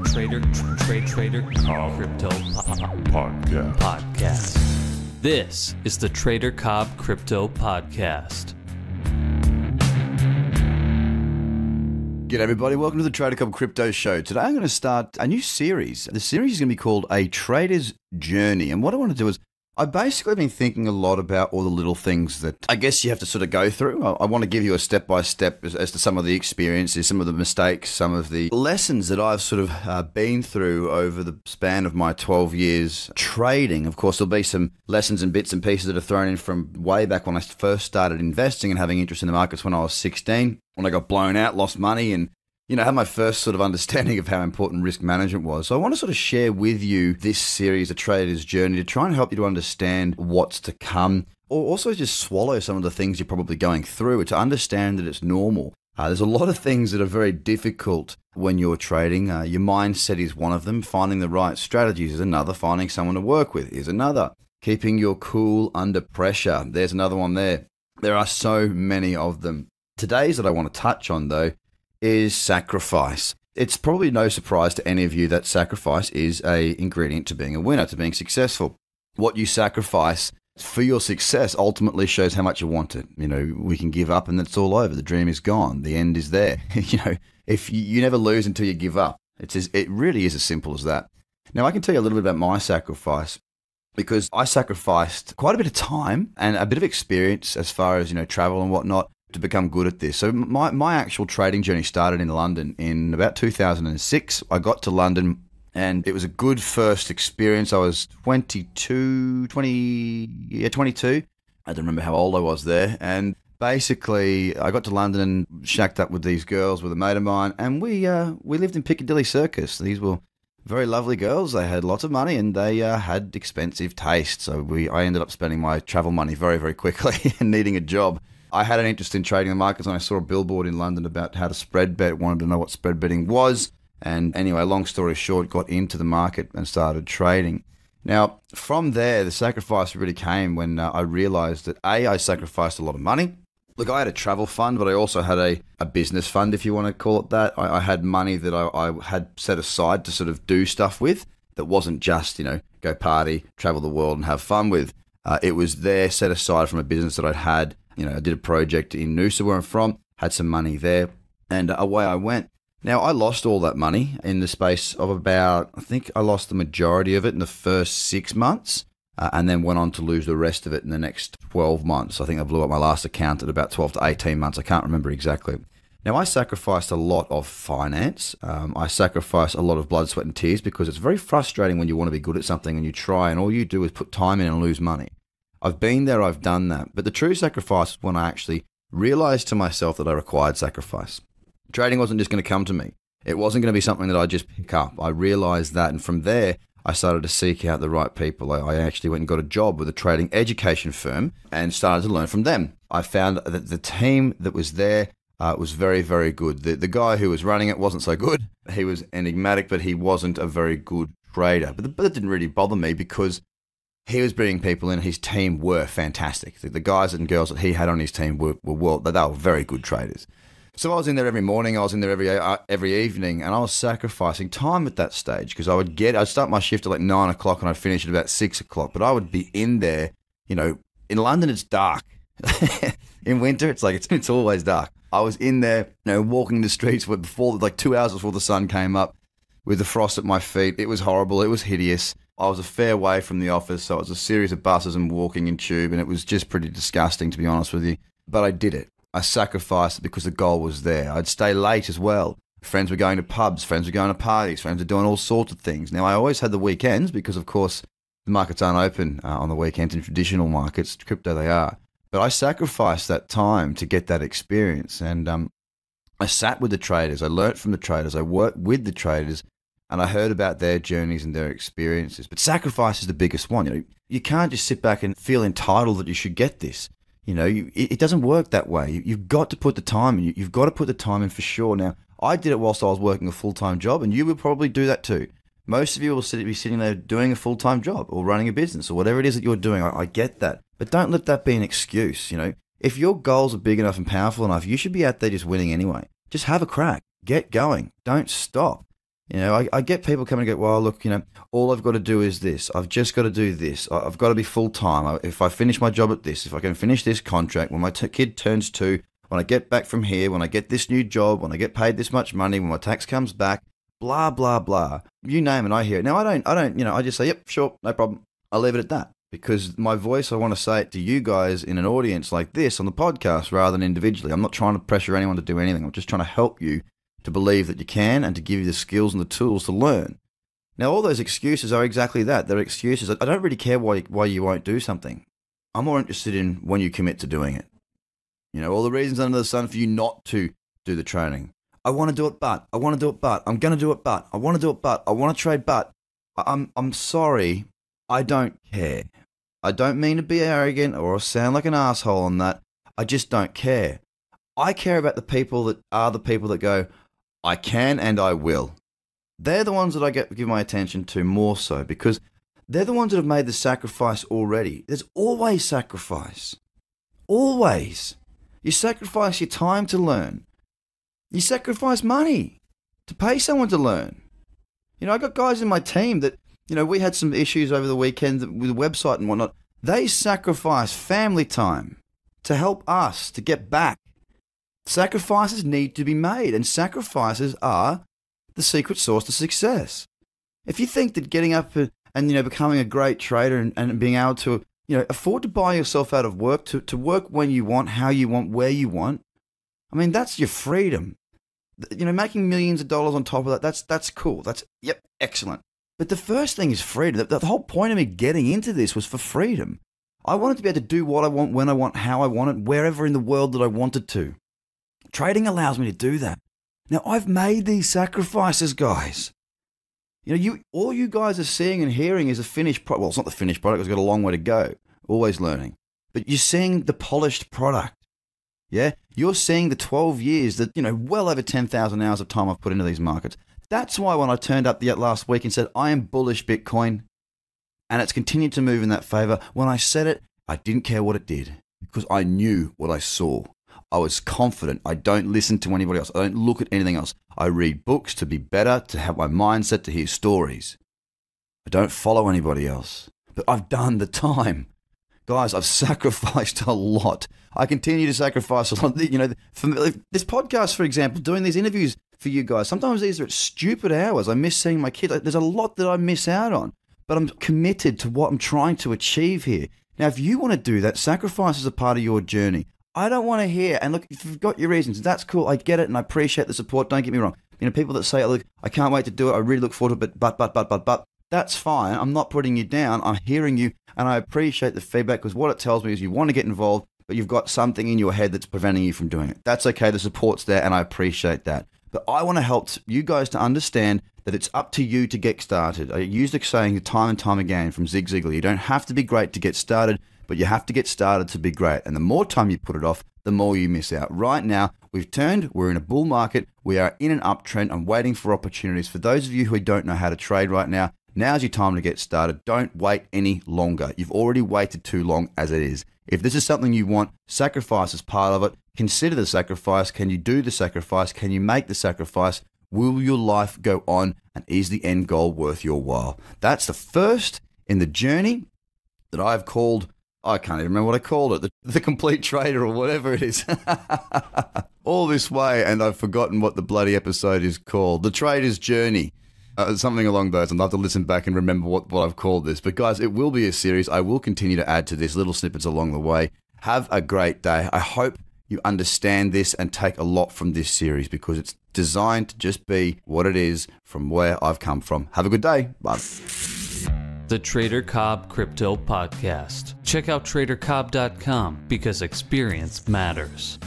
Trader Cobb Crypto Podcast. This is the Trader Cobb Crypto Podcast. G'day everybody, welcome to the Trader Cobb Crypto Show. Today I'm going to start a new series. The series is going to be called A Trader's Journey. And what I want to do is, I've basically been thinking a lot about all the little things that I guess you have to sort of go through. I want to give you a step-by-step as to some of the experiences, some of the mistakes, some of the lessons that I've sort of been through over the span of my 12 years trading. Of course, there'll be some lessons and bits and pieces that are thrown in from way back when I first started investing and having interest in the markets when I was 16, when I got blown out, lost money, and had my first sort of understanding of how important risk management was. So I want to sort of share with you this series, A Trader's Journey, to try and help you to understand what's to come, or also just swallow some of the things you're probably going through, to understand that it's normal. There's a lot of things that are very difficult when you're trading. Your mindset is one of them. Finding the right strategies is another. Finding someone to work with is another. Keeping your cool under pressure, there's another one there. There are so many of them. Today's that I want to touch on, though, is sacrifice. It's probably no surprise to any of you that sacrifice is an ingredient to being a winner, to being successful. What you sacrifice for your success ultimately shows how much you want it. We can give up and it's all over. The dream is gone. The end is there. If you never lose until you give up. It really is as simple as that. Now, I can tell you a little bit about my sacrifice, because I sacrificed quite a bit of time and a bit of experience as far as, travel and whatnot, to become good at this. So my actual trading journey started in London in about 2006. I got to London and it was a good first experience. I was 22. I don't remember how old I was there. And basically I got to London and shacked up with these girls with a mate of mine, and we lived in Piccadilly Circus. These were very lovely girls. They had lots of money and they had expensive taste. So I ended up spending my travel money very, very quickly and needing a job. I had an interest in trading the markets when I saw a billboard in London about how to spread bet, wanted to know what spread betting was. And anyway, long story short, got into the market and started trading. Now, from there, the sacrifice really came when I realized that I sacrificed a lot of money. Look, I had a travel fund, but I also had a business fund, if you want to call it that. I had money that I had set aside to sort of do stuff with that wasn't just, go party, travel the world and have fun with. It was there set aside from a business that I'd had. I did a project in Noosa where I'm from, had some money there, and away I went. Now, I lost all that money in the space of I think I lost the majority of it in the first 6 months, and then went on to lose the rest of it in the next 12 months. I think I blew up my last account at about 12 to 18 months. I can't remember exactly. Now, I sacrificed a lot of finance. I sacrificed a lot of blood, sweat, and tears, because it's very frustrating when you want to be good at something and you try and all you do is put time in and lose money. I've been there, I've done that. But the true sacrifice was when I actually realized to myself that I required sacrifice. Trading wasn't just going to come to me. It wasn't going to be something that I just pick up. I realized that. And from there, I started to seek out the right people. I actually went and got a job with a trading education firm and started to learn from them. I found that the team that was there was very, very good. The guy who was running it wasn't so good. He was enigmatic, but he wasn't a very good trader. But that didn't really bother me, because he was bringing people in. His team were fantastic. The guys and girls that he had on his team were very good traders. So I was in there every morning. I was in there every evening, and I was sacrificing time at that stage, because I'd start my shift at like 9 o'clock and I'd finish at about 6 o'clock. But I would be in there. In London it's dark. In winter it's always dark. I was in there, walking the streets before 2 hours before the sun came up, with the frost at my feet. It was horrible. It was hideous. I was a fair way from the office, so it was a series of buses and walking in tube, and it was just pretty disgusting, to be honest with you. But I did it. I sacrificed it because the goal was there. I'd stay late as well. Friends were going to pubs, friends were going to parties, friends were doing all sorts of things. Now, I always had the weekends because, of course, the markets aren't open on the weekends in traditional markets. Crypto, they are. But I sacrificed that time to get that experience. And I sat with the traders. I learnt from the traders. I worked with the traders. And I heard about their journeys and their experiences. But sacrifice is the biggest one. You can't just sit back and feel entitled that you should get this. It doesn't work that way. You've got to put the time in. You've got to put the time in for sure. Now, I did it whilst I was working a full-time job, and you will probably do that too. Most of you will be sitting there doing a full-time job or running a business or whatever it is that you're doing. I get that. But don't let that be an excuse. If your goals are big enough and powerful enough, you should be out there just winning anyway. Just have a crack. Get going. Don't stop. I get people coming and go, well, look, all I've got to do is this. I've just got to do this. I've got to be full-time. If I finish my job at this, if I can finish this contract, when my kid turns 2, when I get back from here, when I get this new job, when I get paid this much money, when my tax comes back, blah, blah, blah. You name it, I hear it. Now, I don't, I just say, yep, sure, no problem. I'll leave it at that. Because my voice, I want to say it to you guys in an audience like this on the podcast rather than individually. I'm not trying to pressure anyone to do anything. I'm just trying to help you to believe that you can and to give you the skills and the tools to learn. Now, all those excuses are exactly that. They're excuses. I don't really care why you won't do something. I'm more interested in when you commit to doing it. All the reasons under the sun for you not to do the training. I want to do it, but. I want to do it, but. I'm going to do it, but. I want to do it, but. I want to trade, but. I'm sorry. I don't care. I don't mean to be arrogant or sound like an asshole on that. I just don't care. I care about the people that are the people that go, I can and I will. They're the ones that I give my attention to more so because they're the ones that have made the sacrifice already. There's always sacrifice. Always. You sacrifice your time to learn. You sacrifice money to pay someone to learn. I got guys in my team that, we had some issues over the weekend with the website and whatnot. They sacrifice family time to help us to get back. Sacrifices need to be made, and sacrifices are the secret sauce to success. If you think that getting up and becoming a great trader and being able to afford to buy yourself out of work, to work when you want, how you want, where you want, that's your freedom. Making millions of dollars on top of that, that's cool. Yep, excellent. But the first thing is freedom. The whole point of me getting into this was for freedom. I wanted to be able to do what I want, when I want, how I want it, wherever in the world that I wanted to. Trading allows me to do that. Now, I've made these sacrifices, guys. All you guys are seeing and hearing is a finished product. Well, it's not the finished product. It's got a long way to go. Always learning. But you're seeing the polished product. Yeah? You're seeing the 12 years that, well over 10,000 hours of time I've put into these markets. That's why when I turned up the last week and said, I am bullish Bitcoin, and it's continued to move in that favor, when I said it, I didn't care what it did because I knew what I saw. I was confident. I don't listen to anybody else. I don't look at anything else. I read books to be better, to have my mindset, to hear stories. I don't follow anybody else. But I've done the time. Guys, I've sacrificed a lot. I continue to sacrifice a lot. For this podcast, for example, doing these interviews for you guys, sometimes these are at stupid hours. I miss seeing my kids. There's a lot that I miss out on. But I'm committed to what I'm trying to achieve here. Now, if you want to do that, sacrifice is a part of your journey. I don't want to hear, and look, if you've got your reasons, that's cool. I get it, and I appreciate the support. Don't get me wrong. People that say, look, I can't wait to do it. I really look forward to it, but. That's fine. I'm not putting you down. I'm hearing you, and I appreciate the feedback because what it tells me is you want to get involved, but you've got something in your head that's preventing you from doing it. That's okay. The support's there, and I appreciate that. But I want to help you guys to understand that it's up to you to get started. I use the saying time and time again from Zig Ziglar. You don't have to be great to get started, but you have to get started to be great. And the more time you put it off, the more you miss out. Right now, we're in a bull market. We are in an uptrend. I'm waiting for opportunities. For those of you who don't know how to trade right now, now's your time to get started. Don't wait any longer. You've already waited too long as it is. If this is something you want, sacrifice is part of it. Consider the sacrifice. Can you do the sacrifice? Can you make the sacrifice? Will your life go on? And is the end goal worth your while? That's the first in the journey that I've called, I can't even remember what I called it, the complete trader or whatever it is. All this way, and I've forgotten what the bloody episode is called. The Trader's Journey. Something along those. I'll have to listen back and remember what I've called this. But guys, it will be a series. I will continue to add to this little snippets along the way. Have a great day. I hope you understand this and take a lot from this series because it's designed to just be what it is from where I've come from. Have a good day. Bye. The Trader Cobb Crypto Podcast. Check out tradercobb.com because experience matters.